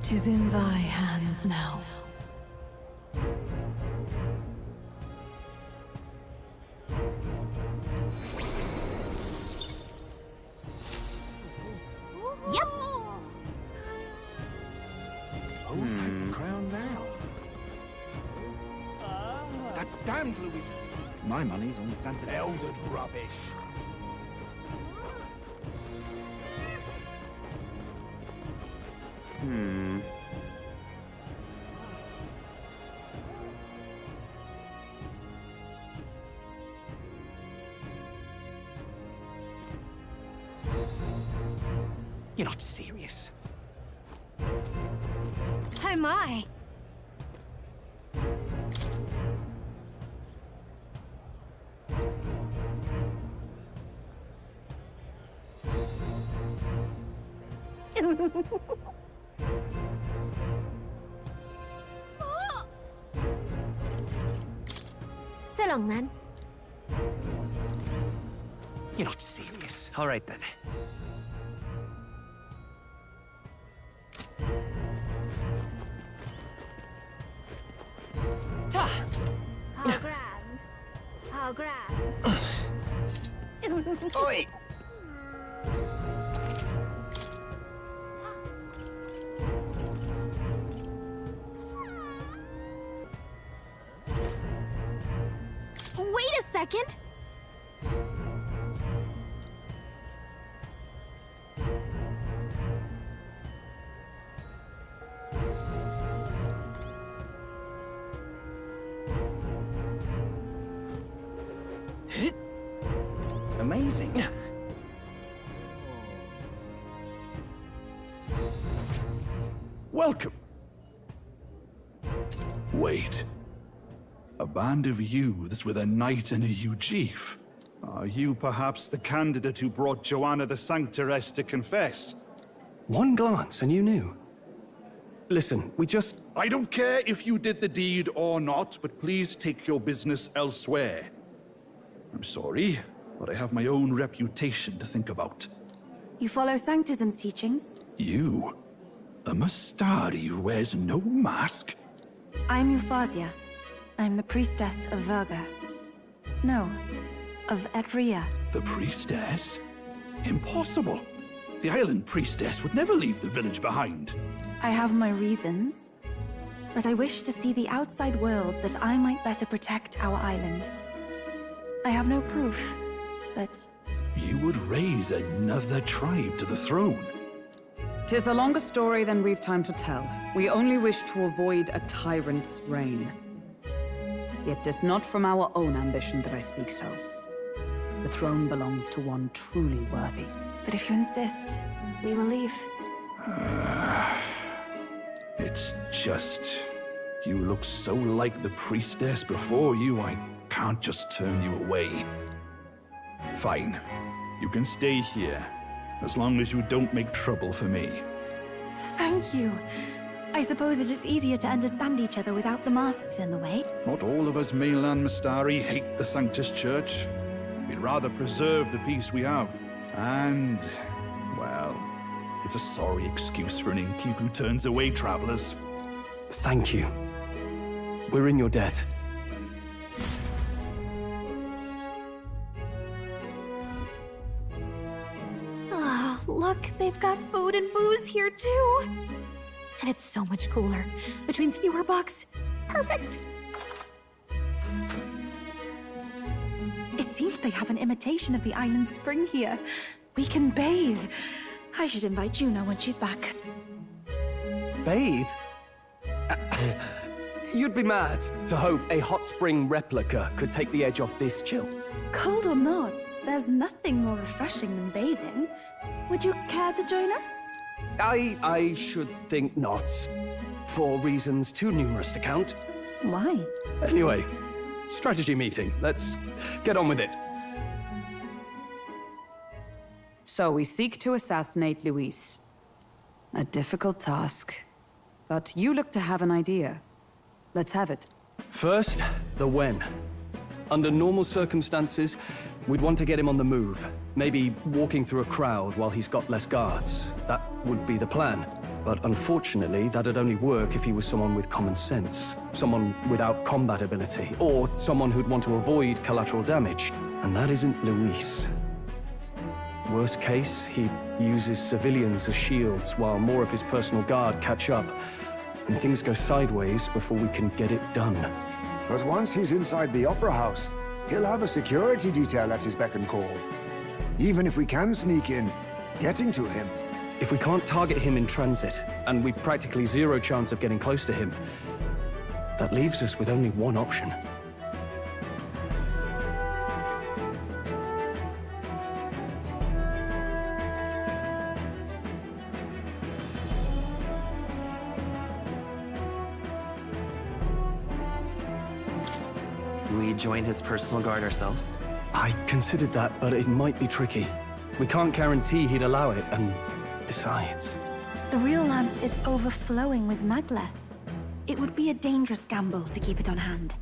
'Tis in thy hands now. Yep. Who'll take the crown now? That damned Louis. My money's on Santa. Eldered rubbish. You're not serious. Oh my. So long, then. You're not serious. All right then. How grand. How grand. Oi! Wait a second. Amazing. Welcome. Wait. A band of youths with a knight and a Euchief. Are you perhaps the candidate who brought Joanna the Sanctoress to confess? One glance and you knew. Listen, we just... I don't care if you did the deed or not, but please take your business elsewhere. I'm sorry, but I have my own reputation to think about. You follow sanctism's teachings? You? A mustari who wears no mask? I'm Euphazia. I'm the priestess of Verga. No, of Etria. The priestess? Impossible. The island priestess would never leave the village behind. I have my reasons, but I wish to see the outside world that I might better protect our island. I have no proof, but... You would raise another tribe to the throne. 'Tis a longer story than we've time to tell. We only wish to avoid a tyrant's reign. Yet 'tis not from our own ambition that I speak so. The throne belongs to one truly worthy. But if you insist, we will leave. It's just... You look so like the priestess before you, I can't just turn you away. Fine. You can stay here, as long as you don't make trouble for me. Thank you. I suppose it is easier to understand each other without the masks in the way. Not all of us mainland mustari hate the Sanctus Church. We'd rather preserve the peace we have. And, well, it's a sorry excuse for an innkeep who turns away travelers. Thank you. We're in your debt. Ah, look, they've got food and booze here too. And it's so much cooler, which means fewer bugs. Perfect. It seems they have an imitation of the island spring here. We can bathe. I should invite Juno when she's back. Bathe? You'd be mad to hope a hot spring replica could take the edge off this chill. Cold or not, there's nothing more refreshing than bathing. Would you care to join us? I should think not. For reasons too numerous to count. Why? Anyway, strategy meeting. Let's get on with it. So we seek to assassinate Luis. A difficult task. But you look to have an idea. Let's have it. First, the when. Under normal circumstances, we'd want to get him on the move. Maybe walking through a crowd while he's got less guards. That would be the plan. But unfortunately, that'd only work if he was someone with common sense, someone without combat ability, or someone who'd want to avoid collateral damage. And that isn't Luis. Worst case, he uses civilians as shields while more of his personal guard catch up, and things go sideways before we can get it done. But once he's inside the Opera House, he'll have a security detail at his beck and call. Even if we can sneak in, getting to him. If we can't target him in transit, and we've practically zero chance of getting close to him, that leaves us with only one option. We join his personal guard ourselves? I considered that, but it might be tricky. We can't guarantee he'd allow it, and besides... The real lance is overflowing with magla. It would be a dangerous gamble to keep it on hand.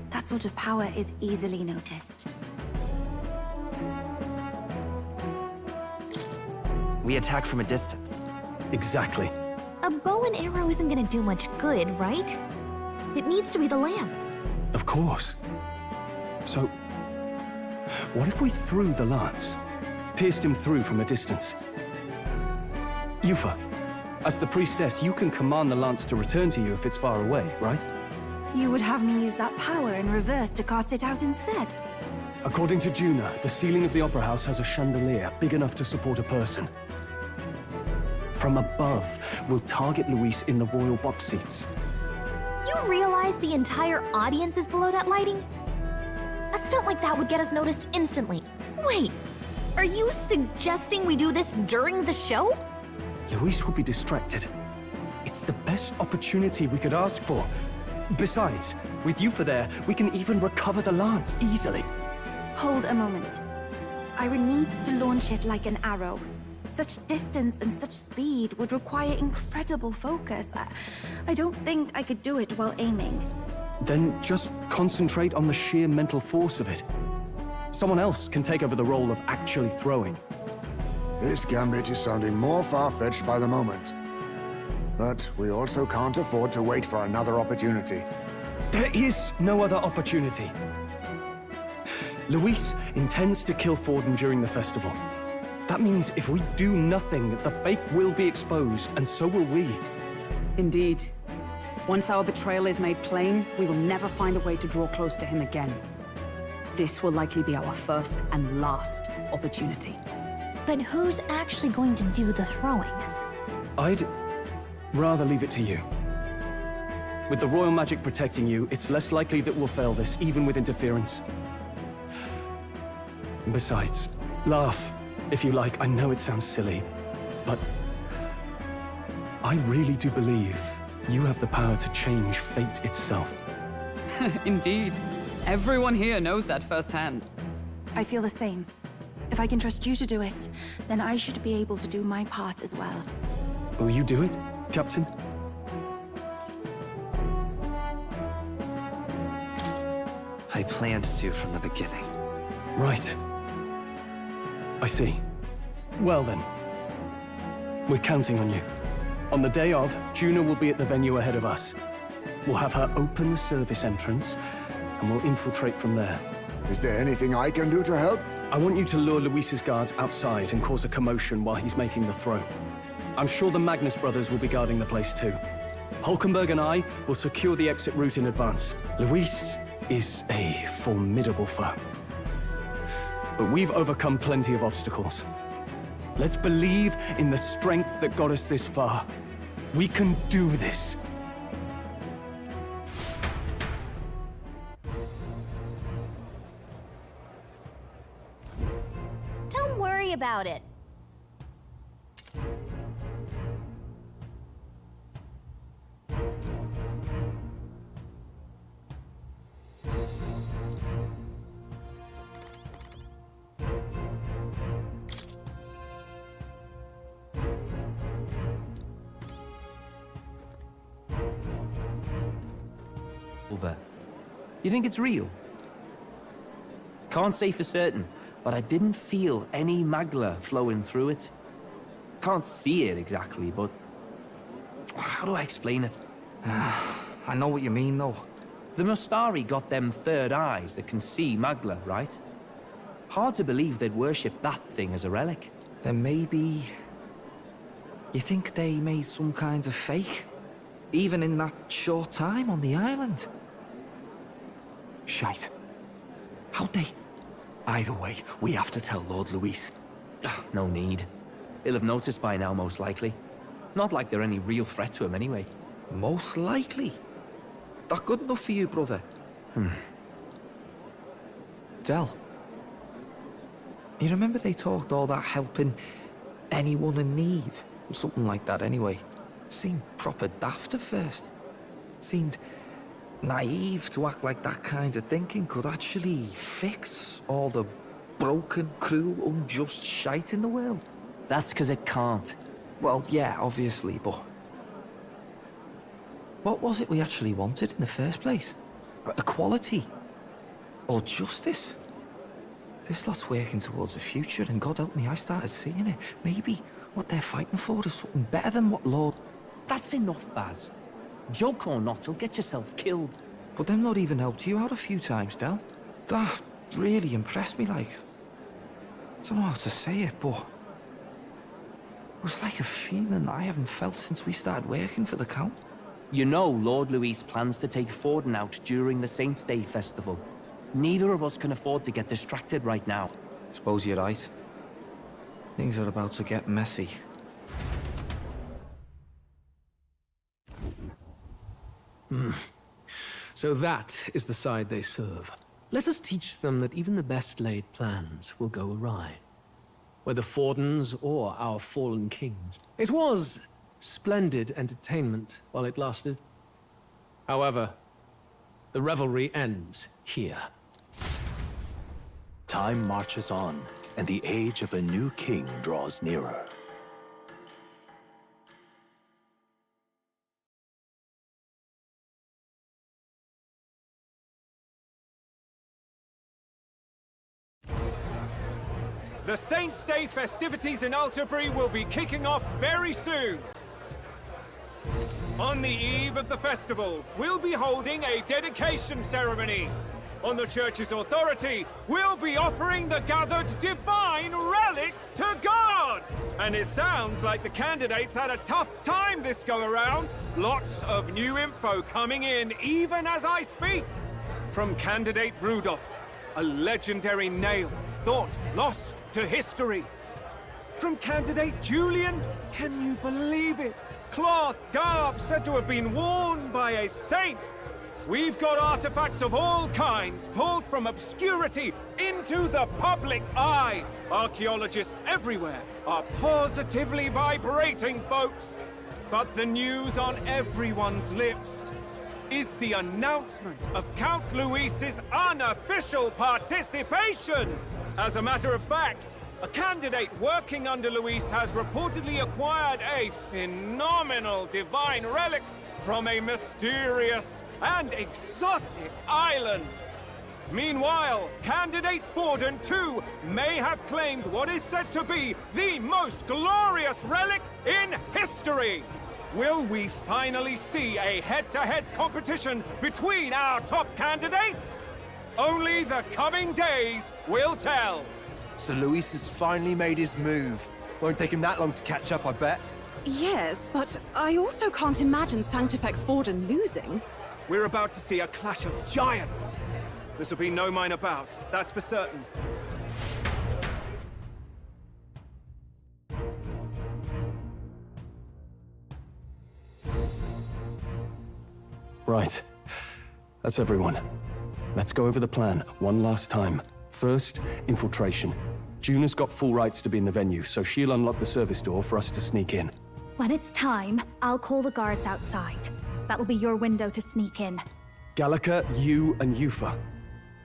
That sort of power is easily noticed. We attack from a distance. Exactly. A bow and arrow isn't gonna do much good, right? It needs to be the lance. Of course. So, what if we threw the lance? Pierced him through from a distance? Yufa, as the priestess, you can command the lance to return to you if it's far away, right? You would have me use that power in reverse to cast it out instead. According to Juna, the ceiling of the Opera House has a chandelier big enough to support a person. From above, we'll target Luis in the royal box seats. You realize the entire audience is below that lighting? A stunt like that would get us noticed instantly. Wait, are you suggesting we do this during the show? Luis will be distracted. It's the best opportunity we could ask for. Besides, with Yufa there, we can even recover the lance easily. Hold a moment. I would need to launch it like an arrow. Such distance and such speed would require incredible focus. I don't think I could do it while aiming. Then just concentrate on the sheer mental force of it. Someone else can take over the role of actually throwing. This gambit is sounding more far-fetched by the moment. But we also can't afford to wait for another opportunity. There is no other opportunity. Luis intends to kill Forden during the festival. That means if we do nothing, the fake will be exposed, and so will we. Indeed. Once our betrayal is made plain, we will never find a way to draw close to him again. This will likely be our first and last opportunity. But who's actually going to do the throwing? I'd rather leave it to you. With the royal magic protecting you, it's less likely that we'll fail this, even with interference. And besides, laugh, if you like. I know it sounds silly, but I really do believe you have the power to change fate itself. Indeed. Everyone here knows that firsthand. I feel the same. If I can trust you to do it, then I should be able to do my part as well. Will you do it, Captain? I planned to from the beginning. Right. I see. Well then, we're counting on you. On the day of, Juna will be at the venue ahead of us. We'll have her open the service entrance, and we'll infiltrate from there. Is there anything I can do to help? I want you to lure Luis's guards outside and cause a commotion while he's making the throw. I'm sure the Magnus brothers will be guarding the place too. Hulkenberg and I will secure the exit route in advance. Luis is a formidable foe. But we've overcome plenty of obstacles. Let's believe in the strength that got us this far. We can do this. Don't worry about it. Over. You think it's real? Can't say for certain, but I didn't feel any magla flowing through it. Can't see it exactly, but How do I explain it? I know what you mean, though. The Mustari got them third eyes that can see Magla, right? Hard to believe they'd worship that thing as a relic. Then maybe... You think they made some kind of fake? Even in that short time on the island? Shite. How'd they... Either way, we have to tell Lord Luis. No need. He'll have noticed by now, most likely. Not like they're any real threat to him anyway. Most likely? That good enough for you, brother? Del. You remember they talked all that helping anyone in need? Something like that anyway. Seemed proper daft at first. Seemed naive to act like that kind of thinking could actually fix all the broken, cruel, unjust shite in the world. That's because it can't. Well, yeah, obviously, but... What was it we actually wanted in the first place? Equality? Or justice? This lot's working towards a future, and God help me, I started seeing it. Maybe what they're fighting for is something better than what Lord... That's enough, Baz. Joke or not, you'll get yourself killed. But them not even helped you out a few times, Del. That really impressed me, like... I don't know how to say it, but... It was like a feeling I haven't felt since we started working for the Count. You know Lord Luis plans to take Forden out during the Saints' Day festival. Neither of us can afford to get distracted right now. Suppose you're right. Things are about to get messy. So that is the side they serve. Let us teach them that even the best laid plans will go awry. Whether Fordens or our fallen kings. It was splendid entertainment while it lasted. However, the revelry ends here. Time marches on, and the age of a new king draws nearer. The Saints' Day festivities in Altabury will be kicking off very soon. On the eve of the festival, we'll be holding a dedication ceremony. On the church's authority, we'll be offering the gathered divine relics to God! And it sounds like the candidates had a tough time this go-around. Lots of new info coming in even as I speak. From candidate Rudolph, a legendary nail thought lost to history. From candidate Julian, can you believe it? Cloth garb said to have been worn by a saint. We've got artifacts of all kinds pulled from obscurity into the public eye. Archaeologists everywhere are positively vibrating, folks. But the news on everyone's lips is the announcement of Count Luis's unofficial participation. As a matter of fact, a candidate working under Luis has reportedly acquired a phenomenal divine relic from a mysterious and exotic island. Meanwhile, candidate Forden, too, may have claimed what is said to be the most glorious relic in history. Will we finally see a head-to-head competition between our top candidates? Only the coming days will tell. So Luis has finally made his move. Won't take him that long to catch up, I bet. Yes, but I also can't imagine Sanctifex Forden losing. We're about to see a clash of giants. This will be no minor bout, that's for certain. Right. That's everyone. Let's go over the plan one last time. First, infiltration. Juna's got full rights to be in the venue, so she'll unlock the service door for us to sneak in. When it's time, I'll call the guards outside. That'll be your window to sneak in. Gallica, you, and Yufa.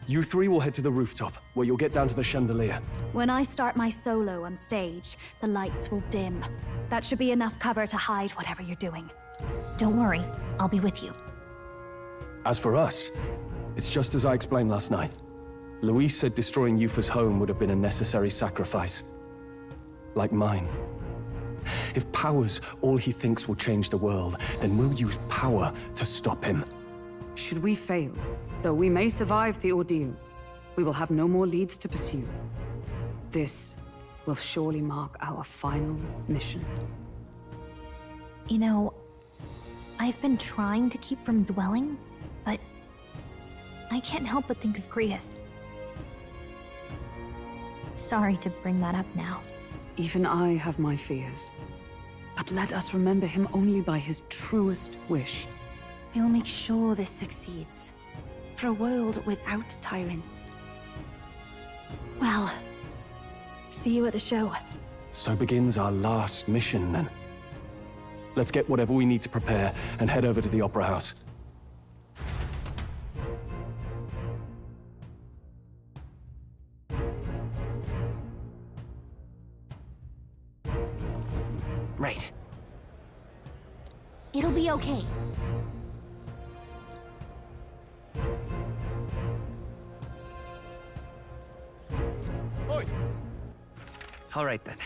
You three will head to the rooftop, where you'll get down to the chandelier. When I start my solo on stage, the lights will dim. That should be enough cover to hide whatever you're doing. Don't worry, I'll be with you. As for us, it's just as I explained last night. Luis said destroying Yufa's home would have been a necessary sacrifice. Like mine. If power's all he thinks will change the world, then we'll use power to stop him. Should we fail, though we may survive the ordeal, we will have no more leads to pursue. This will surely mark our final mission. You know, I've been trying to keep from dwelling, but I can't help but think of Griest. Sorry to bring that up now. Even I have my fears. But let us remember him only by his truest wish. We'll make sure this succeeds. For a world without tyrants. Well, see you at the show. So begins our last mission, then. Let's get whatever we need to prepare and head over to the Opera House. Right. It'll be okay. All right, then.